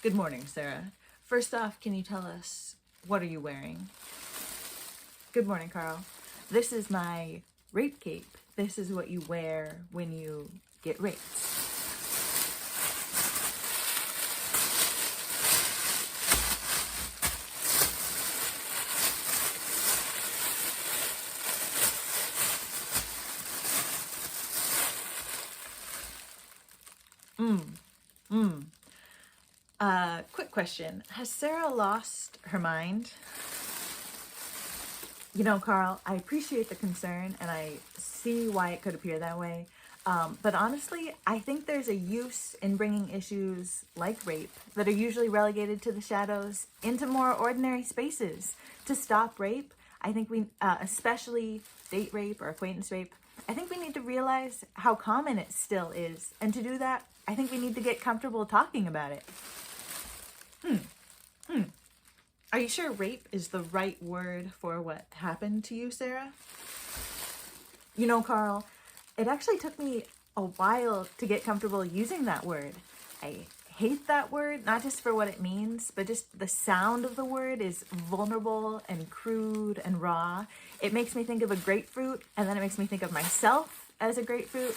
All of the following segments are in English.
Good morning, Sarah. First off, can you tell us, what are you wearing? Good morning, Carl. This is my rape cape. This is what you wear when you get raped. Quick question. Has Sarah lost her mind? You know, Carl, I appreciate the concern and I see why it could appear that way. But honestly, I think there's a use in bringing issues like rape that are usually relegated to the shadows into more ordinary spaces. To stop rape, I think we, especially date rape or acquaintance rape, I think we need to realize how common it still is. And to do that, I think we need to get comfortable talking about it. Are you sure rape is the right word for what happened to you, Sarah? You know, Carl, it actually took me a while to get comfortable using that word. I hate that word, not just for what it means, but just the sound of the word is vulnerable and crude and raw. It makes me think of a grapefruit, and then it makes me think of myself as a grapefruit,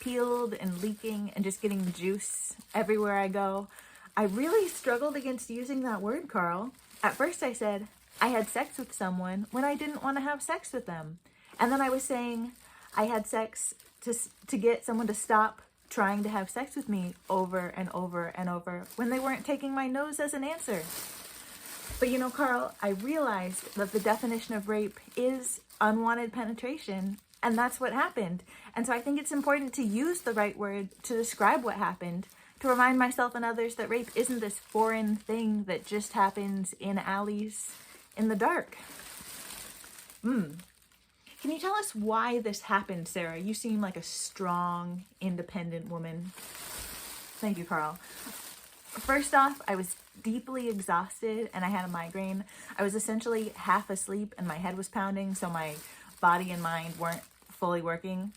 peeled and leaking and just getting juice everywhere I go. I really struggled against using that word, Carl. At first I said I had sex with someone when I didn't want to have sex with them. And then I was saying I had sex to get someone to stop trying to have sex with me over and over and over when they weren't taking my nose as an answer. But you know, Carl, I realized that the definition of rape is unwanted penetration, and that's what happened. And so I think it's important to use the right word to describe what happened, to remind myself and others that rape isn't this foreign thing that just happens in alleys in the dark. Can you tell us why this happened, Sarah? You seem like a strong, independent woman. Thank you, Carl. First off, I was deeply exhausted and I had a migraine. I was essentially half asleep and my head was pounding, so my body and mind weren't fully working.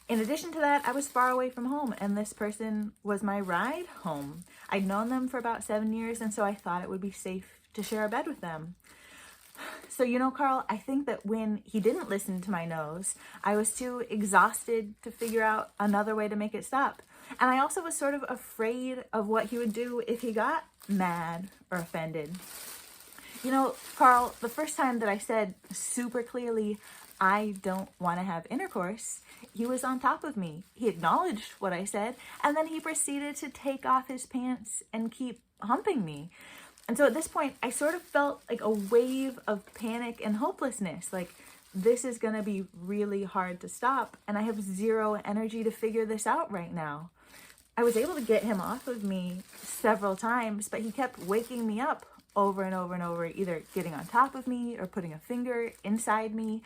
In addition to that, I was far away from home and this person was my ride home. I'd known them for about 7 years, and so I thought it would be safe to share a bed with them. So, you know, Carl, I think that when he didn't listen to my nose, I was too exhausted to figure out another way to make it stop. And I also was sort of afraid of what he would do if he got mad or offended. You know, Carl, the first time that I said super clearly, I don't want to have intercourse, he was on top of me. He acknowledged what I said, and then he proceeded to take off his pants and keep humping me. And so at this point, I sort of felt like a wave of panic and hopelessness. Like, this is going to be really hard to stop, and I have zero energy to figure this out right now. I was able to get him off of me several times, but he kept waking me up over and over and over, either getting on top of me or putting a finger inside me.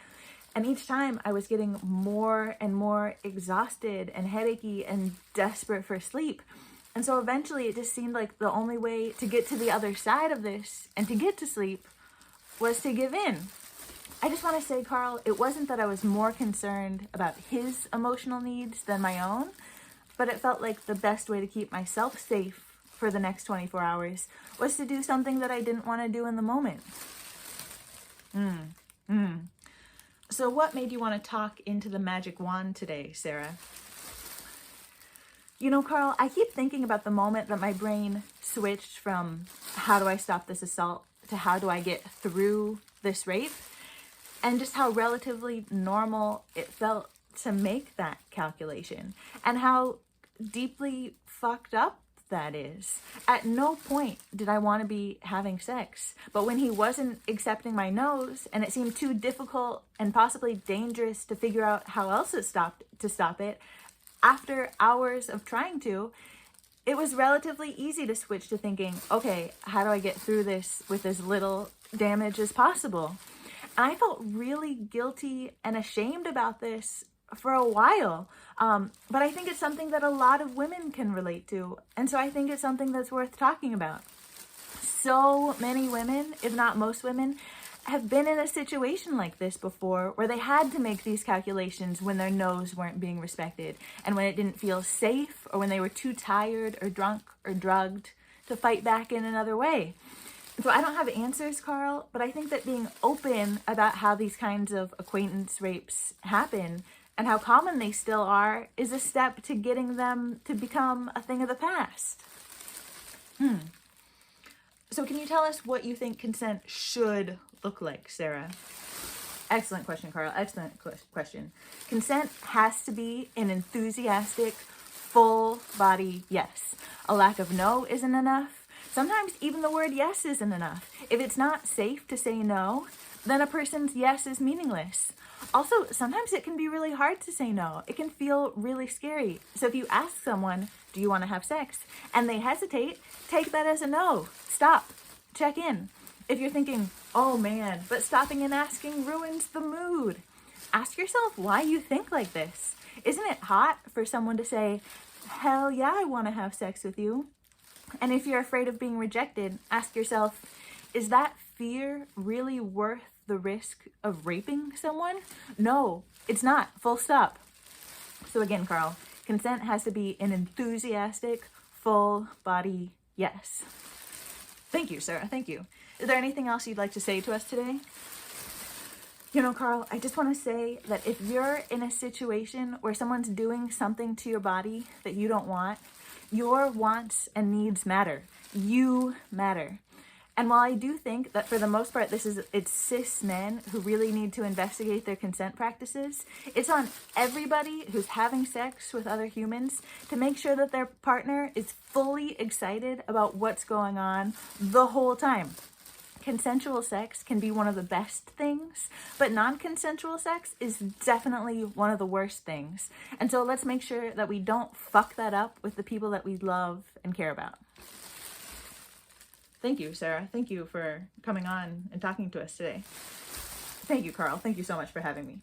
And each time I was getting more and more exhausted and headachy and desperate for sleep. And so eventually it just seemed like the only way to get to the other side of this and to get to sleep was to give in. I just want to say, Carl, it wasn't that I was more concerned about his emotional needs than my own, but it felt like the best way to keep myself safe for the next 24 hours was to do something that I didn't want to do in the moment. So what made you want to talk into the magic wand today, Sarah? You know, Carl, I keep thinking about the moment that my brain switched from how do I stop this assault to how do I get through this rape, and just how relatively normal it felt to make that calculation and how deeply fucked up that is. At no point did I want to be having sex, but when he wasn't accepting my nose and it seemed too difficult and possibly dangerous to figure out how else to stop it, after hours of trying to, it was relatively easy to switch to thinking, okay, how do I get through this with as little damage as possible? And I felt really guilty and ashamed about this for a while. But I think it's something that a lot of women can relate to. And so I think it's something that's worth talking about. So many women, if not most women, have been in a situation like this before where they had to make these calculations when their nose weren't being respected and when it didn't feel safe or when they were too tired or drunk or drugged to fight back in another way. So I don't have answers, Carl, but I think that being open about how these kinds of acquaintance rapes happen and how common they still are is a step to getting them to become a thing of the past. So can you tell us what you think consent should look like, Sarah? Excellent question, Carl. Excellent question. Consent has to be an enthusiastic, full body yes. A lack of no isn't enough. Sometimes even the word yes isn't enough. If it's not safe to say no, then a person's yes is meaningless. Also, sometimes it can be really hard to say no. It can feel really scary. So if you ask someone, do you want to have sex? And they hesitate, take that as a no. Stop. Check in. If you're thinking, oh man, but stopping and asking ruins the mood. Ask yourself why you think like this. Isn't it hot for someone to say, hell yeah, I want to have sex with you? And if you're afraid of being rejected, ask yourself, is that fear really worth the risk of raping someone? No, it's not. Full stop. So again, Carl, consent has to be an enthusiastic, full body yes. Thank you, Sarah. Thank you. Is there anything else you'd like to say to us today? You know, Carl, I just want to say that if you're in a situation where someone's doing something to your body that you don't want, your wants and needs matter. You matter. And while I do think that for the most part it's cis men who really need to investigate their consent practices, it's on everybody who's having sex with other humans to make sure that their partner is fully excited about what's going on the whole time. Consensual sex can be one of the best things, but non-consensual sex is definitely one of the worst things. And so let's make sure that we don't fuck that up with the people that we love and care about. Thank you, Sarah. Thank you for coming on and talking to us today. Thank you, Carl. Thank you so much for having me.